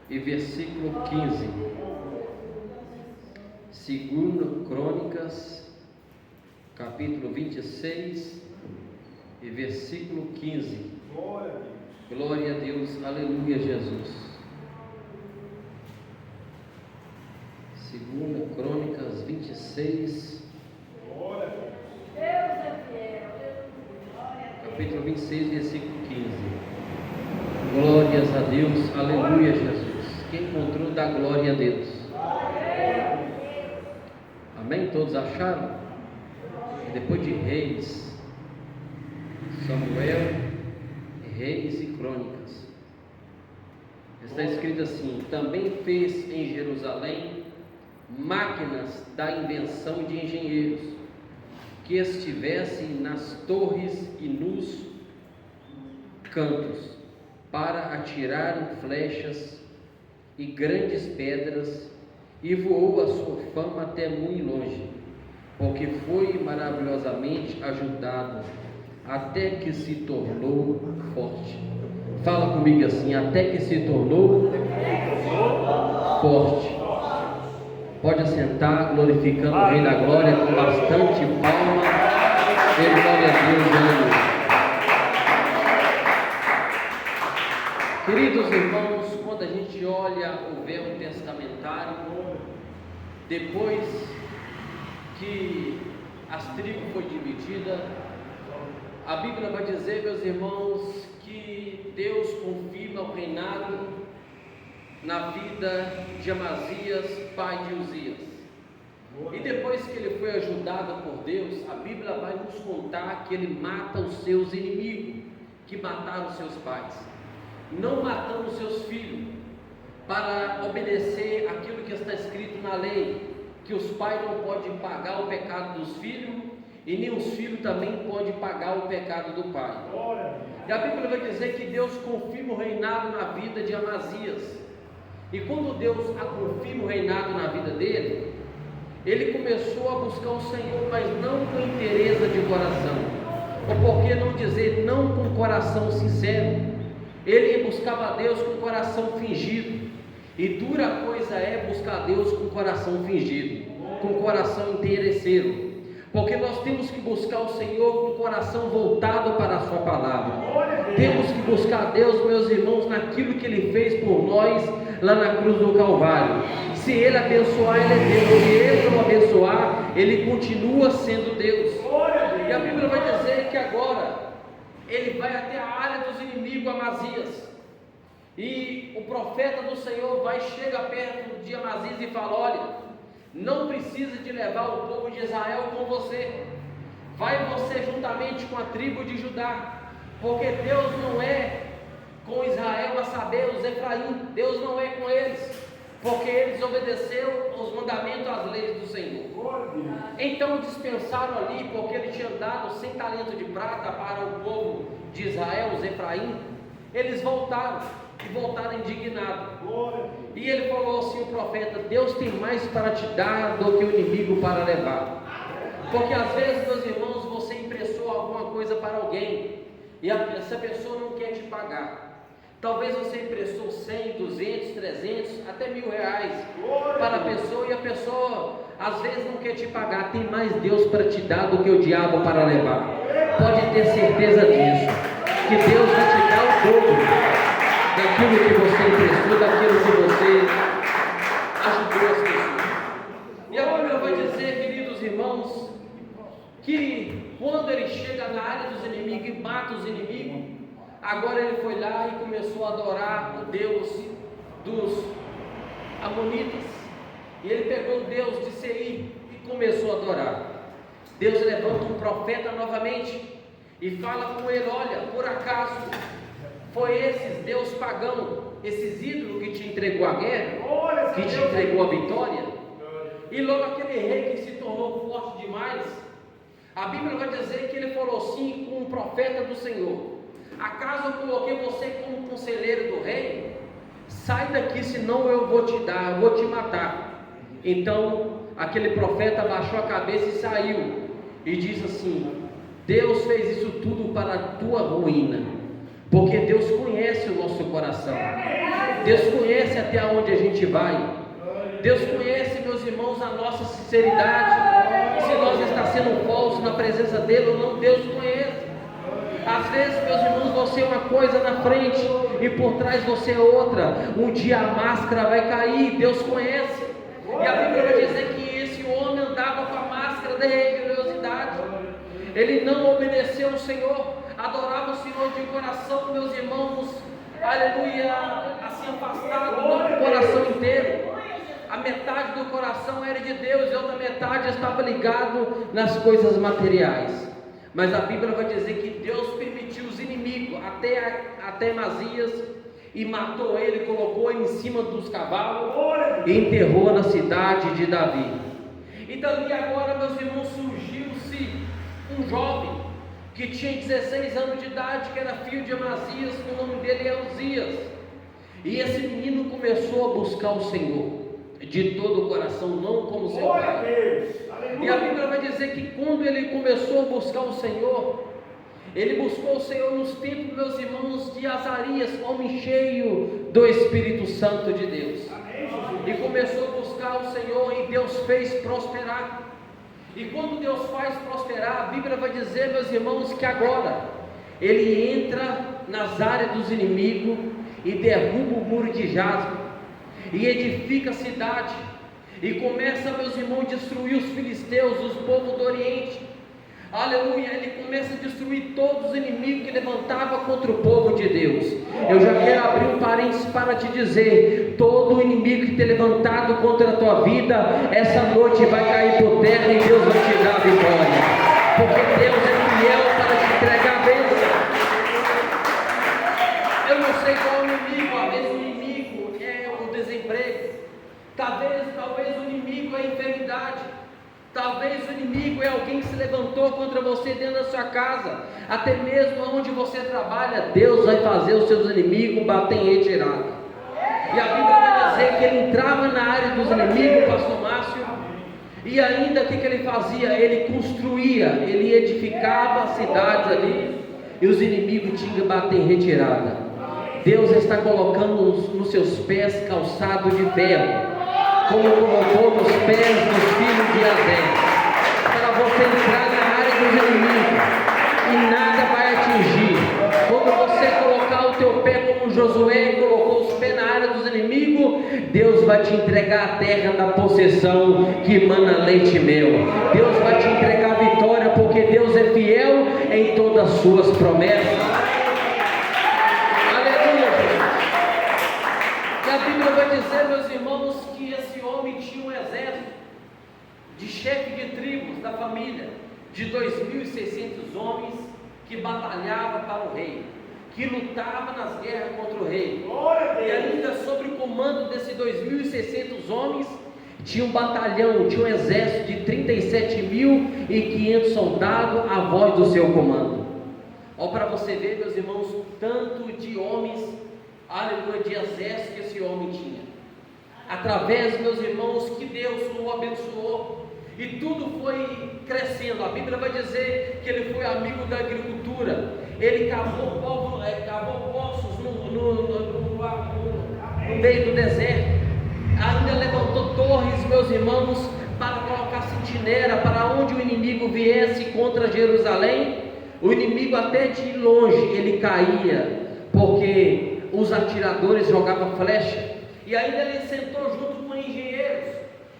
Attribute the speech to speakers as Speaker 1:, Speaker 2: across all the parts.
Speaker 1: e versículo 15. Segundo Crônicas, capítulo 26 e versículo 15. Glória a Deus, aleluia, Jesus. Segunda Crônicas 26, capítulo 26, versículo 15. Glórias a Deus, aleluia, Jesus. Quem encontrou, dá glória a Deus. Amém? Todos acharam? Depois de Reis, Samuel, Reis e Crônicas, está escrito assim: também fez em Jerusalém máquinas da invenção de engenheiros, que estivessem nas torres e nos cantos, para atirarem flechas e grandes pedras, e voou a sua fama até muito longe, porque foi maravilhosamente ajudado, até que se tornou forte. Fala comigo assim: até que se tornou forte. Pode assentar, glorificando o Rei da Glória com bastante palma. Dê glória a Deus, aleluia. Queridos irmãos, quando a gente olha o Velho Testamentário, depois que as tribos foram divididas, a Bíblia vai dizer, meus irmãos, que Deus confirma o reinado na vida de Amazias, pai de Uzias. E depois que ele foi ajudado por Deus, a Bíblia vai nos contar que ele mata os seus inimigos, que mataram seus pais, não matando os seus filhos, para obedecer aquilo que está escrito na lei, que os pais não podem pagar o pecado dos filhos, e nem os filhos também podem pagar o pecado do pai. E a Bíblia vai dizer que Deus confirma o reinado na vida de Amazias. E quando Deus confirma o reinado na vida dele, ele começou a buscar o Senhor, mas não com interesse de coração, ou por que não dizer não com coração sincero. Ele buscava Deus com coração fingido, e dura coisa é buscar Deus com coração fingido, com coração interesseiro, porque nós temos que buscar o Senhor com o coração voltado para a sua palavra. Temos que buscar Deus, meus irmãos, naquilo que Ele fez por nós lá na cruz do Calvário. Se Ele abençoar, Ele é Deus. Se Ele não abençoar, Ele continua sendo Deus. E a Bíblia vai dizer que agora Ele vai até a área dos inimigos, Amazias, e o profeta do Senhor chega perto de Amazias e fala: olha, não precisa de levar o povo de Israel com você, vai você juntamente com a tribo de Judá, porque Deus não é com Israel, a saber, os Efraim. Deus não é com eles, porque eles obedeceram os mandamentos, as leis do Senhor. Então dispensaram ali, porque ele tinha dado 100 talentos de prata para o povo de Israel, os Efraim. Eles voltaram, e voltaram indignados. E ele falou assim, o profeta: Deus tem mais para te dar do que o inimigo para levar. Porque às vezes, meus irmãos, você emprestou alguma coisa para alguém, e essa pessoa não quer te pagar. Talvez você emprestou 100, 200, 300, até R$1.000 para a pessoa, e a pessoa às vezes não quer te pagar. Tem mais Deus para te dar do que o diabo para levar. Pode ter certeza disso, que Deus vai te dar o dobro daquilo que você emprestou, daquilo que você ajudou as pessoas. E a Bíblia vai dizer, queridos irmãos, que quando ele chega na área dos inimigos e mata os inimigos, agora ele foi lá e começou a adorar o Deus dos Amonitas. E ele pegou o Deus de Seir e começou a adorar. Deus levanta um profeta novamente e fala com ele: olha, por acaso foi esses Deus pagão, esses ídolos que te entregou a guerra, que te entregou a vitória? E logo aquele rei que se tornou forte demais, a Bíblia vai dizer que ele falou assim com um profeta do Senhor: acaso eu coloquei você como conselheiro do rei? Sai daqui, senão eu vou te dar, eu vou te matar. Então aquele profeta baixou a cabeça e saiu, e disse assim: Deus fez isso tudo para a tua ruína, porque Deus conhece o nosso coração, Deus conhece até onde a gente vai. Deus conhece, meus irmãos, a nossa sinceridade. Se nós está sendo falso na presença dele ou não, Deus conhece. Às vezes, meus irmãos, você é uma coisa na frente e por trás você é outra. Um dia a máscara vai cair, Deus conhece. E a Bíblia vai dizer que esse homem andava com a máscara da religiosidade. Ele não obedeceu ao Senhor, adorava o Senhor de coração, meus irmãos, aleluia, assim afastado do coração inteiro. A metade do coração era de Deus e a outra metade estava ligado nas coisas materiais. Mas a Bíblia vai dizer que Deus permitiu os inimigos até Masias e matou ele, colocou ele em cima dos cavalos e enterrou na cidade de Davi. E dali agora, meus irmãos, surgiu-se um jovem que tinha 16 anos de idade, que era filho de Amazias, que o nome dele é Uzias. E esse menino começou a buscar o Senhor de todo o coração, não como seu pai. E a Bíblia vai dizer que quando ele começou a buscar o Senhor, ele buscou o Senhor nos tempos, meus irmãos, de Azarias, homem cheio do Espírito Santo de Deus. E começou a buscar o Senhor e Deus fez prosperar. E quando Deus faz prosperar, a Bíblia vai dizer, meus irmãos, que agora ele entra nas áreas dos inimigos e derruba o muro de Jaspe e edifica a cidade e começa, meus irmãos, a destruir os filisteus, os povos do Oriente. Aleluia, ele começa a destruir todos os inimigos que levantavam contra o povo de Deus. Eu já quero abrir um parênteses para te dizer: todo inimigo que tem levantado contra a tua vida, essa noite vai cair por terra e Deus vai te dar a vitória, porque Deus é fiel para te entregar a bênção. Eu não sei qual é o inimigo. Às vezes o inimigo é o desemprego, talvez o inimigo é a enfermidade. Talvez o inimigo é alguém que se levantou contra você dentro da sua casa, até mesmo onde você trabalha. Deus vai fazer os seus inimigos bater em retirada. E a Bíblia vai dizer que ele entrava na área dos inimigos, pastor Márcio, e ainda o que ele fazia? Ele construía, ele edificava cidades ali, e os inimigos tinham que bater em retirada. Deus está colocando nos seus pés calçado de ferro, como colocou nos pés dos filhos de Azé, para você entrar na área dos inimigos e nada vai atingir. Quando você colocar o teu pé como Josué colocou os pés na área dos inimigos, Deus vai te entregar a terra da possessão que emana leite e mel. Deus vai te entregar a vitória, porque Deus é fiel em todas as suas promessas. A Bíblia vai dizer, meus irmãos, que esse homem tinha um exército de chefe de tribos da família, de 2.600 homens que batalhavam para o rei, que lutavam nas guerras contra o rei. E ainda sobre o comando desses 2.600 homens, tinha um batalhão, tinha um exército de 37.500 soldados à voz do seu comando. Olha para você ver, meus irmãos, o tanto de homens, aleluia, de exército que esse homem tinha. Através, meus irmãos, que Deus o abençoou e tudo foi crescendo. A Bíblia vai dizer que ele foi amigo da agricultura. Ele cavou poços no meio do deserto. Ainda levantou torres, meus irmãos, para colocar sentinela para onde o inimigo viesse contra Jerusalém. O inimigo até de longe ele caía, porque os atiradores jogavam flecha. E ainda ele sentou junto com engenheiros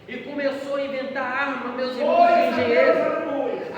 Speaker 1: e começou a inventar arma, meus irmãos, de engenheiros,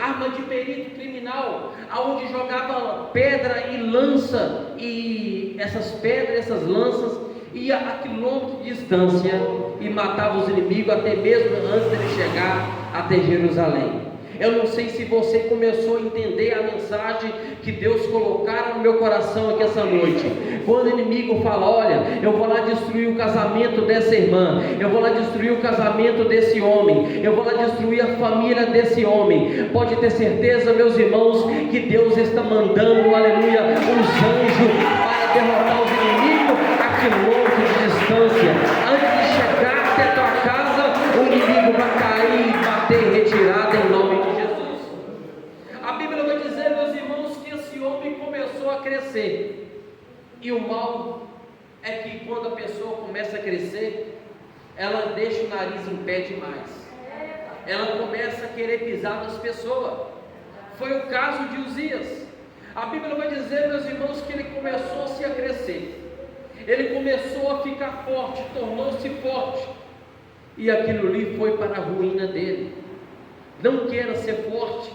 Speaker 1: arma de perito criminal, aonde jogava pedra e lança, e essas pedras, essas lanças ia a quilômetros de distância e matava os inimigos até mesmo antes de ele chegar até Jerusalém. Eu não sei se você começou a entender a mensagem que Deus colocaram no meu coração aqui essa noite. Quando o inimigo fala: olha, eu vou lá destruir o casamento dessa irmã, eu vou lá destruir o casamento desse homem, eu vou lá destruir a família desse homem, pode ter certeza, meus irmãos, que Deus está mandando, aleluia, os anjos para derrotar os inimigos a quilômetros de distância. Antes de chegar até tua casa, o inimigo vai cair e bater em retirada em nome de Jesus. A Bíblia vai dizer, meus irmãos, que esse homem começou a crescer. E o mal é que quando a pessoa começa a crescer, ela deixa o nariz em pé demais. Ela começa a querer pisar nas pessoas. Foi o caso de Uzias. A Bíblia vai dizer, meus irmãos, que ele começou a crescer. Ele começou a ficar forte, tornou-se forte. E aquilo ali foi para a ruína dele. Não queira ser forte,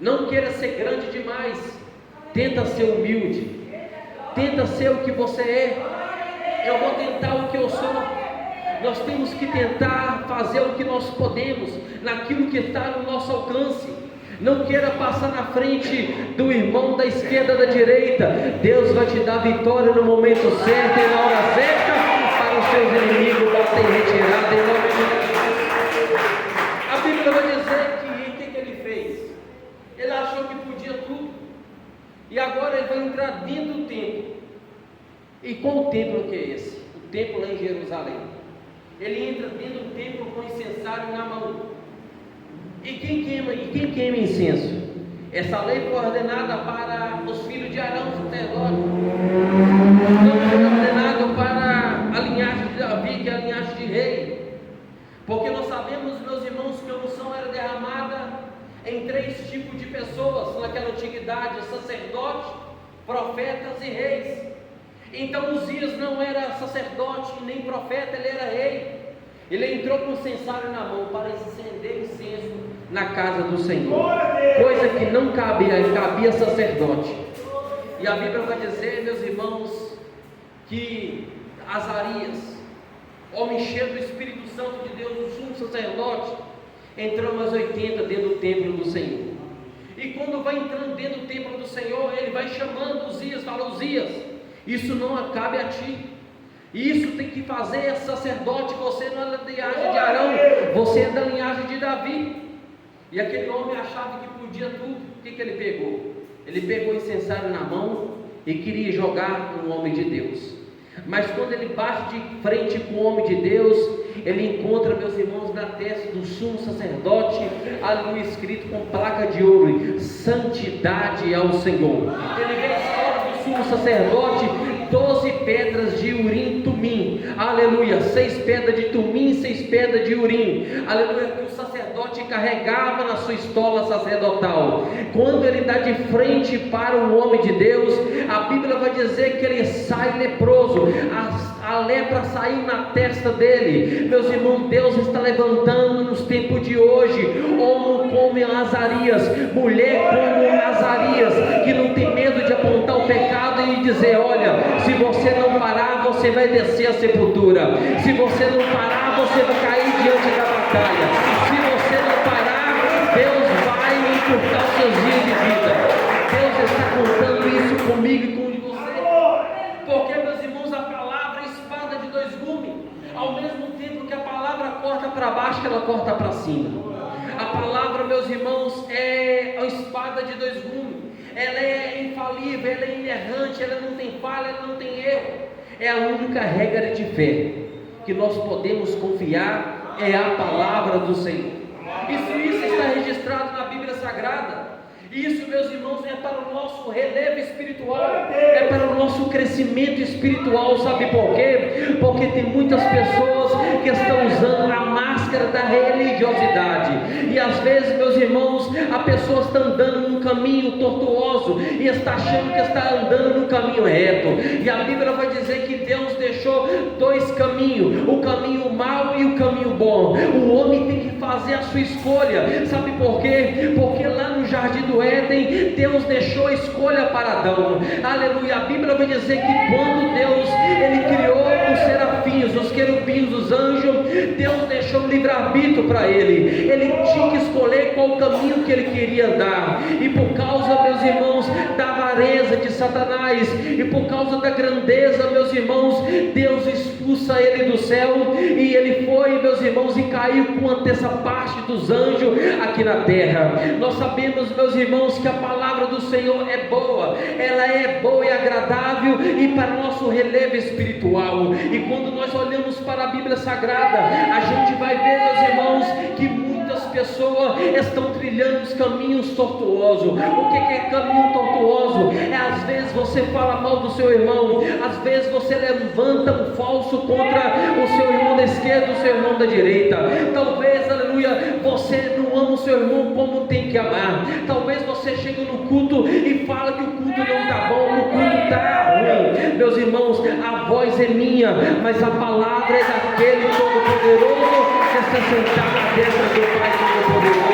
Speaker 1: não queira ser grande demais. Tenta ser humilde, tenta ser o que você é. Eu vou tentar o que eu sou. Nós temos que tentar fazer o que nós podemos, naquilo que está no nosso alcance. Não queira passar na frente do irmão da esquerda, da direita. Deus vai te dar vitória no momento certo e na hora certa, para os seus inimigos bater em retirada em nome de Jesus. A Bíblia vai dizer que o que ele fez? Ele achou que podia tudo, e agora ele vai entrar dentro do templo. E qual o templo que é esse? O templo lá em Jerusalém. Ele entra dentro do templo com incensário na mão. E quem queima incenso? Essa lei foi ordenada para os filhos de Arão, sacerdote. Não foi ordenado para a linhagem de Davi, que é a linhagem de rei. Porque nós sabemos, meus irmãos, que a unção era derramada em 3 tipos de pessoas naquela antiguidade: sacerdote, profetas e reis. Então Uzias não era sacerdote nem profeta, ele era rei. Ele entrou com o incensário na mão para acender incenso na casa do Senhor, coisa que não cabia sacerdote. E a Bíblia vai dizer, meus irmãos, que Azarias, homem cheio do Espírito Santo de Deus, o sumo sacerdote, entrou mais 80 dentro do templo do Senhor. E quando vai entrando dentro do templo do Senhor, ele vai chamando Uzias, fala: Uzias, isso não cabe a ti. Isso tem que fazer sacerdote. Você não é da linhagem de Arão, você é da linhagem de Davi. E aquele homem achava que podia tudo. O que ele pegou? Ele pegou o incensário na mão e queria jogar no homem de Deus. Mas quando ele bate de frente com o homem de Deus, ele encontra, meus irmãos, na testa do sumo sacerdote, ali escrito com placa de ouro: santidade ao Senhor. Ele vê a história do sumo sacerdote: 12 pedras de Urim, Tumim, aleluia, 6 pedras de Tumim, 6 pedras de Urim, aleluia, que o sacerdote carregava na sua estola sacerdotal. Quando ele dá de frente para o homem de Deus, a Bíblia vai dizer que ele sai leproso. A lepra saiu na testa dele. Meus irmãos, Deus está levantando nos tempos de hoje homem como Azarias, mulher como Azarias, que não tem medo de apontar o pecado e dizer: olha, se você não parar, você vai descer a sepultura. Se você não parar, você vai cair diante da batalha. Se você não parar, Deus vai encurtar os seus dias de vida. Deus está contando isso comigo e com você. Porque, meus irmãos, a palavra é espada de 2 gumes. Ao mesmo tempo que a palavra corta para baixo, ela corta para cima. A palavra, meus irmãos, é a espada de 2 gumes. Ela é infalível, ela é inerrante, ela não tem falha, ela não tem erro. É a única regra de fé que nós podemos confiar, é a palavra do Senhor. E se isso está registrado na Bíblia Sagrada, isso, meus irmãos, é para o nosso relevo espiritual, é para o nosso crescimento espiritual. Sabe por quê? Porque tem muitas pessoas que estão usando a máscara da religiosidade, e às vezes, meus irmãos, a pessoa está andando num caminho tortuoso e está achando que está andando no caminho reto. E a Bíblia vai dizer que Deus deixou 2 caminhos: o caminho mau e o caminho bom. O homem tem que fazer a sua escolha. Sabe por quê? Porque lá no jardim do Éden, Deus deixou a escolha para Adão. Aleluia. A Bíblia vai dizer que quando Deus ele criou os serafins, os querubins, os anjos, Deus deixou o livre-arbítrio para ele. Ele tinha que escolher qual caminho que ele queria andar. E por causa, meus irmãos, da avareza de Satanás, e por causa da grandeza, meus irmãos, Deus expulsa ele do céu, e ele foi, meus irmãos, e caiu com a terça parte dos anjos aqui na terra. Nós sabemos, meus irmãos, que a palavra do Senhor é boa, ela é boa e agradável, e para o nosso relevo espiritual. E quando nós olhamos para a Bíblia Sagrada, a gente vai ver, meus irmãos, que muitas pessoas estão trilhando os caminhos tortuosos. O que é caminho tortuoso? É às vezes você fala mal do seu irmão, às vezes você levanta um falso contra o seu irmão da esquerda, o seu irmão da direita. Talvez, aleluia, você não ama o seu irmão como tem que amar. Talvez você chegue no culto e fala que o culto não está bom, o culto está ruim. Meus irmãos, a voz é minha, mas a palavra é daquele Todo-Poderoso que está sentado à destra do Pai Todo-Poderoso.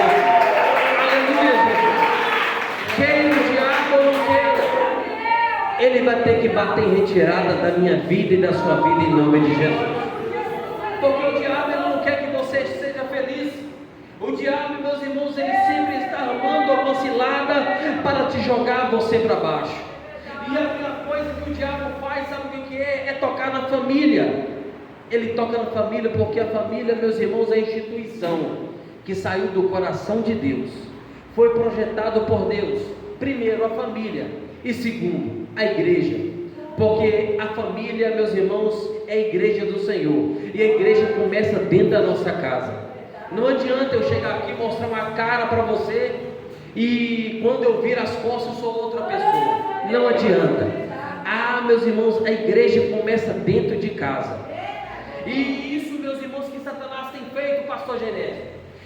Speaker 1: Aleluia, Jesus. Quem o diabo não quer, ele vai ter que bater em retirada da minha vida e da sua vida em nome de Jesus. Porque o diabo ele não quer que você seja feliz. O diabo, meus irmãos, ele sempre está armando uma cilada para te jogar você para baixo. E a primeira coisa que o diabo faz, sabe o que é? É tocar na família. Ele toca na família porque a família, meus irmãos, é a instituição que saiu do coração de Deus. Foi projetado por Deus. Primeiro a família e segundo a igreja. Porque a família, meus irmãos, é a igreja do Senhor. E a igreja começa dentro da nossa casa. Não adianta eu chegar aqui e mostrar uma cara para você e quando eu vir as costas eu sou outra pessoa. Não adianta. Meus irmãos, a igreja começa dentro de casa. E isso, meus irmãos, que Satanás tem feito, pastor Genésio.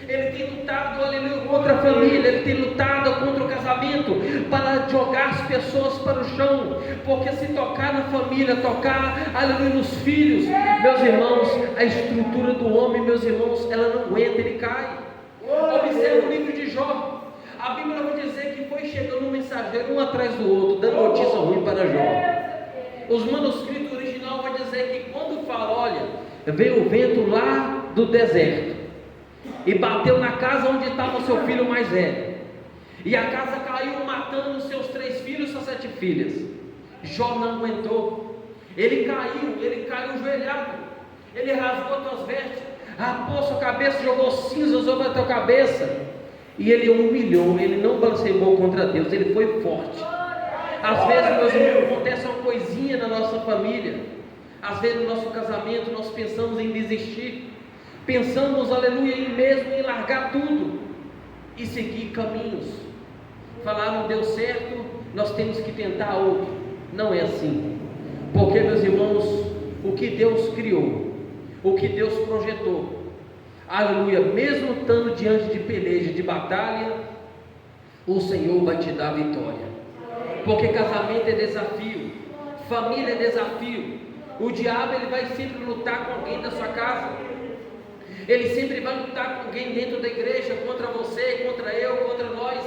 Speaker 1: Ele tem lutado, aleluia, contra a família, ele tem lutado contra o casamento, para jogar as pessoas para o chão, porque se tocar na família, tocar, aleluia, nos filhos, meus irmãos, a estrutura do homem, meus irmãos, ela não aguenta, ele cai. Observe o livro de Jó, a Bíblia vai dizer que foi chegando um mensageiro um atrás do outro, dando notícia ruim para Jó. Os manuscritos original vai dizer que quando fala, olha, veio o vento lá do deserto, e bateu na casa onde estava o seu filho mais velho, e a casa caiu, matando seus 3 filhos e suas 7 filhas. Jó não aguentou, ele caiu ajoelhado, ele rasgou as suas vestes, rapou sua cabeça, jogou cinzas sobre a tua cabeça, e ele humilhou, ele não blasfemou contra Deus, ele foi forte. Às vezes, meus irmãos, acontece uma coisinha na nossa família, às vezes no nosso casamento nós pensamos em desistir, pensamos, aleluia, em largar tudo e seguir caminhos. Falar não deu certo, nós temos que tentar outro. Não é assim. Porque, meus irmãos, o que Deus criou, o que Deus projetou, aleluia, mesmo estando diante de peleja, de batalha, o Senhor vai te dar vitória. Porque casamento é desafio, família é desafio. O diabo ele vai sempre lutar com alguém da sua casa. Ele sempre vai lutar com alguém dentro da igreja, contra você, contra eu, contra nós.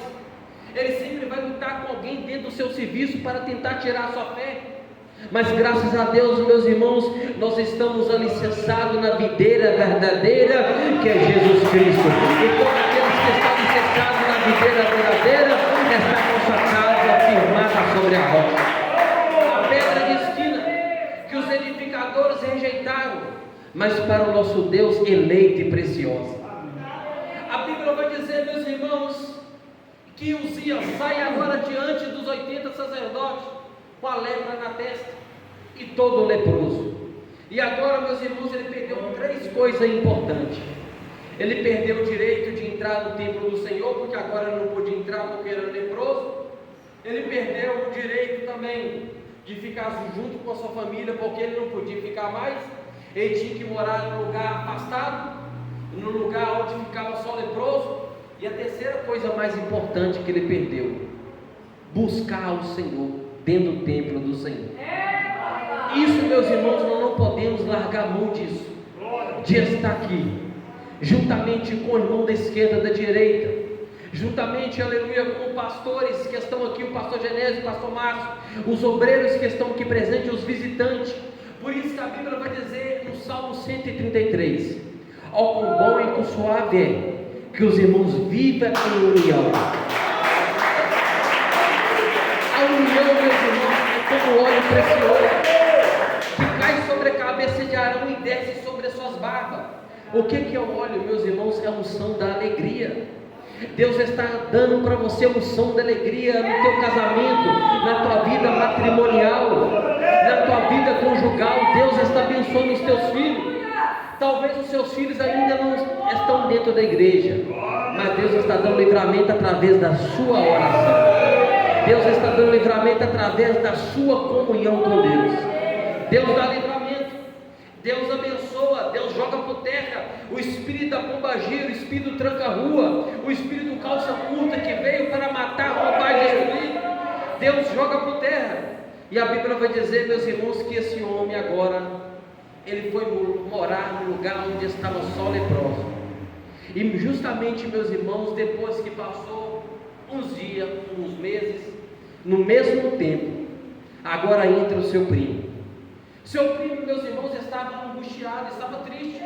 Speaker 1: Ele sempre vai lutar com alguém dentro do seu serviço para tentar tirar a sua fé. Mas graças a Deus, meus irmãos, nós estamos alicerçados na videira verdadeira, que é Jesus Cristo. E todos aqueles que estão alicerçados na videira verdadeira, está com sua casa firmada sobre a rocha. A pedra de esquina que os edificadores rejeitaram, mas para o nosso Deus eleita e preciosa. A Bíblia vai dizer, meus irmãos, que Uzias sai agora diante dos 80 sacerdotes com a lepra na testa e todo leproso. E agora, meus irmãos, ele perdeu 3 coisas importantes. Ele perdeu o direito de entrar no templo do Senhor, porque agora ele não podia entrar porque era leproso. Ele perdeu o direito também de ficar junto com a sua família, porque ele não podia ficar mais. Ele tinha que morar num lugar afastado, num lugar onde ficava só leproso. E a terceira coisa mais importante que ele perdeu: buscar o Senhor dentro do templo do Senhor. Isso, meus irmãos, nós não podemos largar mão disso, de estar aqui, juntamente com o irmão da esquerda, da direita, juntamente, aleluia, com pastores que estão aqui, o pastor Genésio, o pastor Márcio, os obreiros que estão aqui presentes, os visitantes. Por isso que a Bíblia vai dizer no Salmo 133: ó, quão bom e quão suave é que os irmãos vivam em união. A união, meus irmãos, é como óleo precioso que cai sobre a cabeça de Arão e desce sobre as suas barbas. O que é o óleo, meus irmãos? É a unção da alegria. Deus está dando para você a unção da alegria no teu casamento, na tua vida matrimonial, na tua vida conjugal. Deus está abençoando os teus filhos. Talvez os seus filhos ainda não estão dentro da igreja, mas Deus está dando livramento através da sua oração. Deus está dando livramento através da sua comunhão com Deus. Deus dá livramento, Deus abençoa, Deus joga por terra o espírito da pombagira, o espírito do tranca-rua, o espírito do calça curta que veio para matar, roubar e destruir. Deus joga por terra. E a Bíblia vai dizer, meus irmãos, que esse homem agora, ele foi morar no lugar onde estava só leproso. E justamente, meus irmãos, depois que passou uns dias, uns meses, no mesmo tempo, agora entra o seu primo. Seu primo, meus irmãos, estava angustiado, estava triste.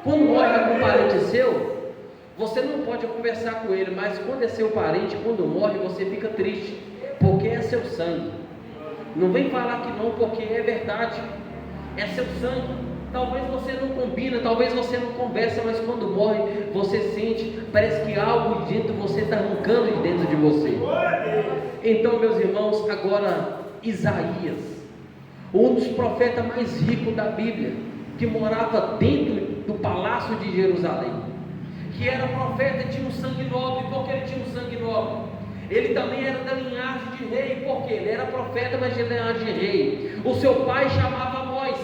Speaker 1: Quando morre algum parente seu, você não pode conversar com ele, mas quando é seu parente, quando morre, você fica triste, porque é seu sangue. Não vem falar que não, porque é verdade, é seu sangue. Talvez você não combina, talvez você não conversa, mas quando morre, você sente, parece que algo de dentro de você está arrancando de dentro de você. Então, meus irmãos, agora Isaías, um dos profetas mais ricos da Bíblia, que morava dentro do palácio de Jerusalém, que era profeta, tinha um sangue nobre. Por que ele tinha um sangue nobre? Ele também era da linhagem de rei, porque ele era profeta, mas de linhagem de rei. O seu pai chamava Amós,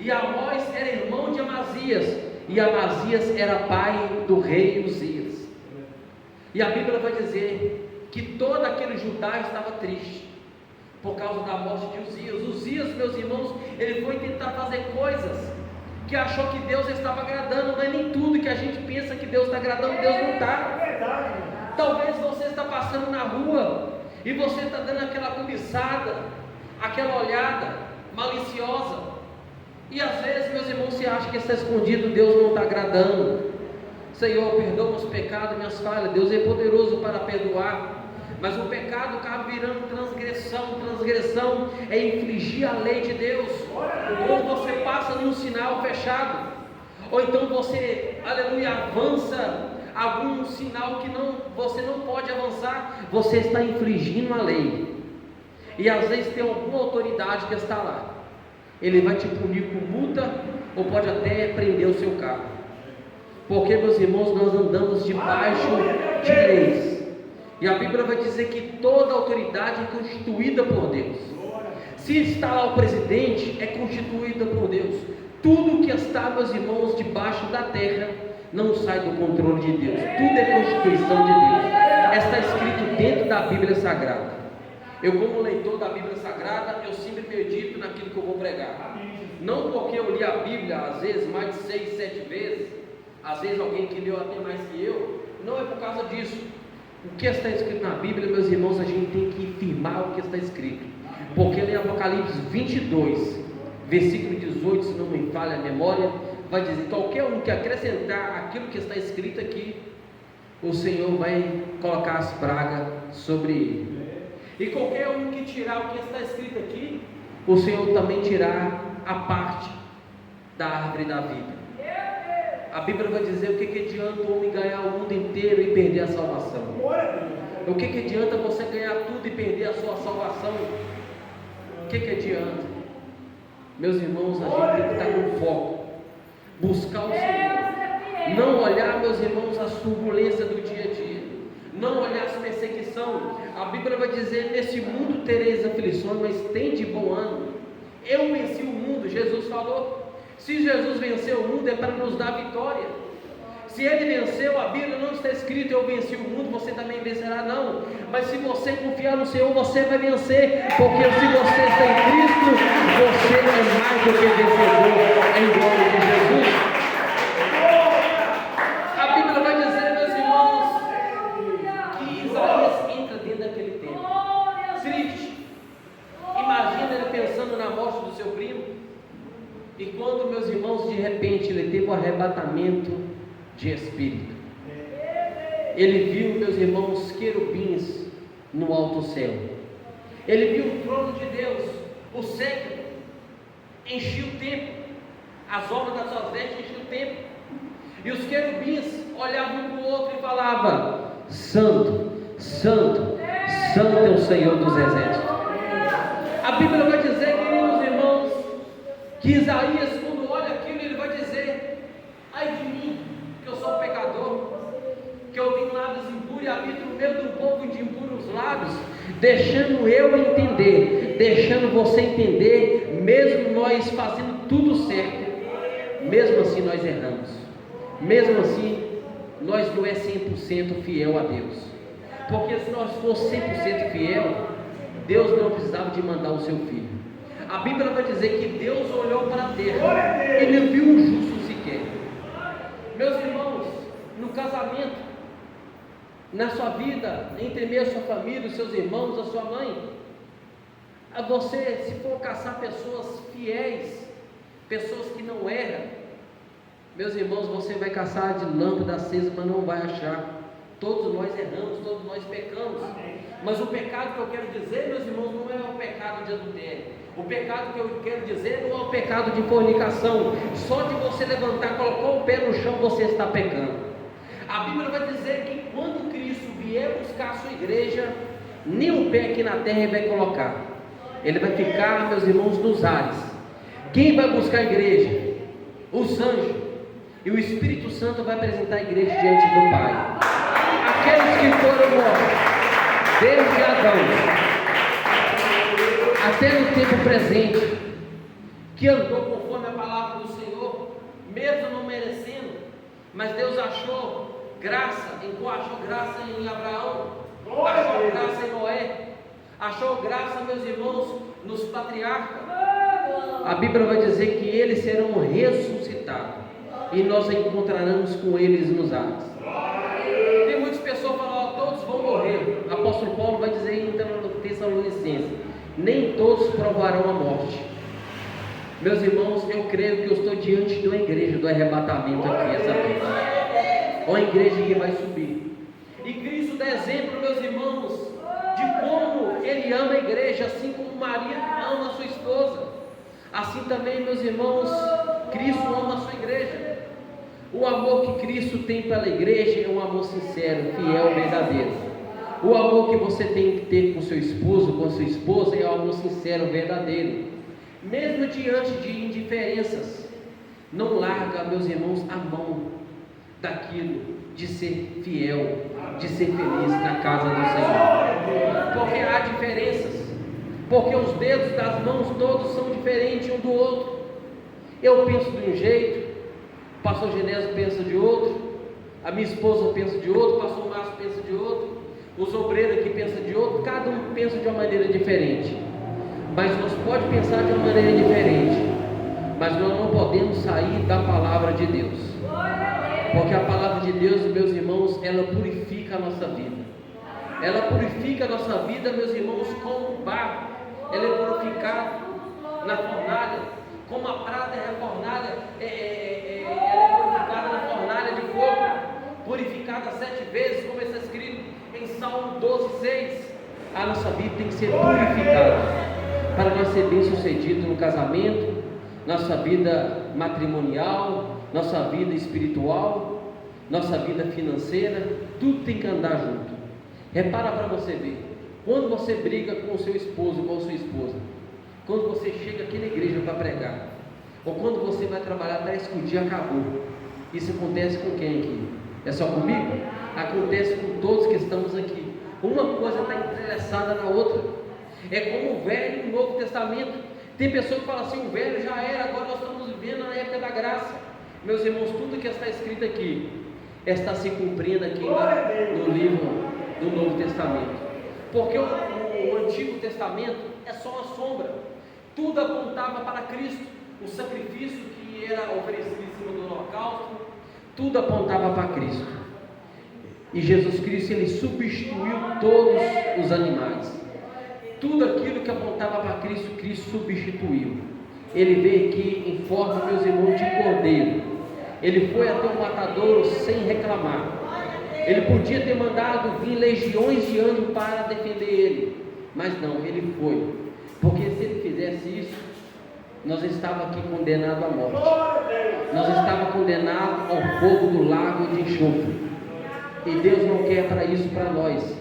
Speaker 1: e Amós era irmão de Amazias, e Amazias era pai do rei Uzias. E a Bíblia vai dizer que todo aquele Judá estava triste por causa da morte de Uzias. Uzias, meus irmãos, ele foi tentar fazer coisas que achou que Deus estava agradando. Não é nem tudo que a gente pensa que Deus está agradando, Deus não está. Talvez você está passando na rua e você está dando aquela cobiçada, aquela olhada maliciosa, e às vezes, meus irmãos, você acha que está escondido, Deus não está agradando. Senhor, perdoa meus pecados, minhas falhas. Deus é poderoso para perdoar. Mas o pecado acaba virando transgressão. Transgressão é infligir a lei de Deus. Ou você passa num sinal fechado, ou então você, aleluia, avança algum sinal que você não pode avançar. Você está infringindo a lei. E às vezes tem alguma autoridade que está lá. Ele vai te punir com multa, ou pode até prender o seu carro. Porque, meus irmãos, nós andamos debaixo de leis. E a Bíblia vai dizer que toda autoridade é constituída por Deus. Se está lá o presidente, é constituída por Deus. Tudo que está, meus irmãos, debaixo da terra, não sai do controle de Deus. Tudo é constituição de Deus. Está escrito dentro da Bíblia Sagrada. Eu, como leitor da Bíblia Sagrada, eu sempre medito naquilo que eu vou pregar. Não porque eu li a Bíblia, às vezes, mais de 6, 7 vezes. Às vezes alguém que leu até mais que eu. Não é por causa disso. O que está escrito na Bíblia, meus irmãos, a gente tem que firmar o que está escrito. Porque em Apocalipse 22, versículo 18, se não me falha a memória, vai dizer: qualquer um que acrescentar aquilo que está escrito aqui, o Senhor vai colocar as pragas sobre ele. E qualquer um que tirar o que está escrito aqui, o Senhor também tirar a parte da árvore da vida. A Bíblia vai dizer: o que adianta o homem ganhar o mundo inteiro e perder a salvação? O que adianta você ganhar tudo e perder a sua salvação? O que adianta? Meus irmãos, a gente tem que estar com foco, buscar o Senhor, não olhar, meus irmãos, as turbulências do dia a dia, não olhar as perseguições. A Bíblia vai dizer: nesse mundo tereis aflições, mas tem de bom ânimo. Eu venci o mundo. Jesus falou. Se Jesus venceu o mundo, é para nos dar vitória. Se ele venceu, a Bíblia não está escrito: eu venci o mundo, você também vencerá, não. Mas se você confiar no Senhor, você vai vencer. Porque se você está em Cristo, você é mais do que vencedor, em nome de Jesus. A Bíblia vai dizer, meus irmãos, que Isaías entra dentro daquele tempo triste. Imagina ele pensando na morte do seu primo. E quando, meus irmãos, de repente ele teve um arrebatamento de espírito, ele viu, meus irmãos, querubins no alto céu. Ele viu o trono de Deus, o século enchia o templo, as obras das suas vestes enchiam o templo, e os querubins olhavam um para o outro e falavam: Santo, Santo, Santo é o Senhor dos exércitos. A Bíblia vai dizer, queridos irmãos, que Isaías, quando olha aquilo, ele vai dizer Ai de mim, que eu sou um pecador, que eu tenho lábios impuros e habito no meio do povo de impuros lábios, deixando eu entender, deixando você entender, mesmo nós fazendo tudo certo, mesmo assim nós erramos, mesmo assim nós não é 100% fiel a Deus, porque se nós fosse 100% fiel, Deus não precisava de mandar o seu filho. A Bíblia vai dizer que Deus olhou para a terra e não viu um justo sequer. Meus irmãos, no casamento, na sua vida, entre meio a sua família, os seus irmãos, a sua mãe, a você, se for caçar pessoas fiéis, pessoas que não erram, meus irmãos, você vai caçar de lâmpada acesa, mas não vai achar. Todos nós erramos, todos nós pecamos. Mas o pecado que eu quero dizer, meus irmãos, não é o pecado de adultério. O pecado que eu quero dizer não é o pecado de fornicação. Só de você levantar, colocou o pé no chão, você está pecando. A Bíblia vai dizer que quando Cristo vier buscar a sua igreja, nem o pé aqui na terra ele vai colocar. Ele vai ficar, meus irmãos, nos ares. Quem vai buscar a igreja? Os anjos. E o Espírito Santo vai apresentar a igreja diante do Pai. Aqueles que foram mortos desde Adão até no tempo presente, que andou conforme a palavra do Senhor, mesmo não merecendo, mas Deus achou graça em Abraão, achou graça em Noé, achou graça, meus irmãos, nos patriarcas. A Bíblia vai dizer que eles serão ressuscitados e nós encontraremos com eles nos ares. Tem muitas pessoas que falam, todos vão morrer. O apóstolo Paulo vai dizer em Tessalonicenses, nem todos provarão a morte. Meus irmãos, eu creio que eu estou diante de uma igreja do arrebatamento aqui essa noite. Uma igreja que vai subir. E Cristo dá exemplo, meus irmãos, de como Ele ama a igreja, assim como o marido ama a sua esposa. Assim também, meus irmãos, Cristo ama a sua igreja. O amor que Cristo tem pela igreja é um amor sincero, fiel, verdadeiro. O amor que você tem que ter com seu esposo, com sua esposa, é um amor sincero, verdadeiro. Mesmo diante de indiferenças, não larga, meus irmãos, a mão daquilo de ser fiel, de ser feliz na casa do Senhor. Porque há diferenças, porque os dedos das mãos todos são diferentes um do outro. Eu penso de um jeito, o pastor Genésio pensa de outro, a minha esposa pensa de outro, o pastor Márcio pensa de outro, os obreiros aqui pensam de outro, cada um pensa de uma maneira diferente. Mas nós podemos pensar de uma maneira diferente, mas nós não podemos sair da palavra de Deus, porque a palavra de Deus, meus irmãos, ela purifica a nossa vida. Ela purifica a nossa vida, meus irmãos, como o barro. Ela é purificada na fornalha, como a prata é refornada, ela é purificada na fornalha de fogo, purificada 7 vezes, como está escrito em Salmo 12:6. A nossa vida tem que ser purificada para nós ser bem sucedidos no casamento, nossa vida matrimonial, nossa vida espiritual, nossa vida financeira, tudo tem que andar junto. Repara para você ver, quando você briga com o seu esposo, com a sua esposa, quando você chega aqui na igreja para pregar, ou quando você vai trabalhar, parece que o dia acabou. Isso acontece com quem aqui? É só comigo? Acontece com todos que estamos aqui. Uma coisa está entrelaçada na outra. É como o Velho e o Novo Testamento. Tem pessoas que falam assim, o Velho já era, agora nós estamos vivendo na época da graça. Meus irmãos, tudo que está escrito aqui está se cumprindo aqui no livro do Novo Testamento. Porque o Antigo Testamento é só uma sombra. Tudo apontava para Cristo. O sacrifício que era oferecido em cima do holocausto, tudo apontava para Cristo. E Jesus Cristo, Ele substituiu todos os animais. Tudo aquilo que apontava para Cristo, Cristo substituiu. Ele veio aqui em forma, meus irmãos, de cordeiro. Ele foi até o matadouro sem reclamar. Ele podia ter mandado vir legiões de anjos para defender ele, mas não, ele foi, porque se ele fizesse isso, nós estávamos aqui condenados à morte, nós estávamos condenados ao fogo do lago de enxofre, e Deus não quer para isso para nós.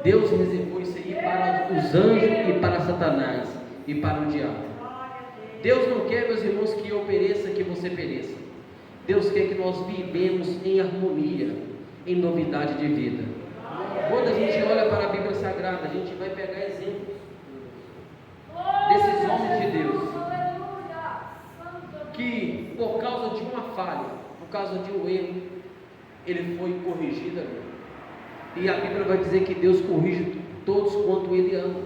Speaker 1: Deus reservou isso aí para os anjos e para Satanás e para o diabo. Deus não quer, meus irmãos, que eu pereça, que você pereça. Deus quer que nós vivemos em harmonia, em novidade de vida. Quando a gente olha para a Bíblia Sagrada, a gente vai pegar exemplos desses homens de Deus, que por causa de uma falha, por causa de um erro, ele foi corrigido ali. E a Bíblia vai dizer que Deus corrige todos quanto Ele ama.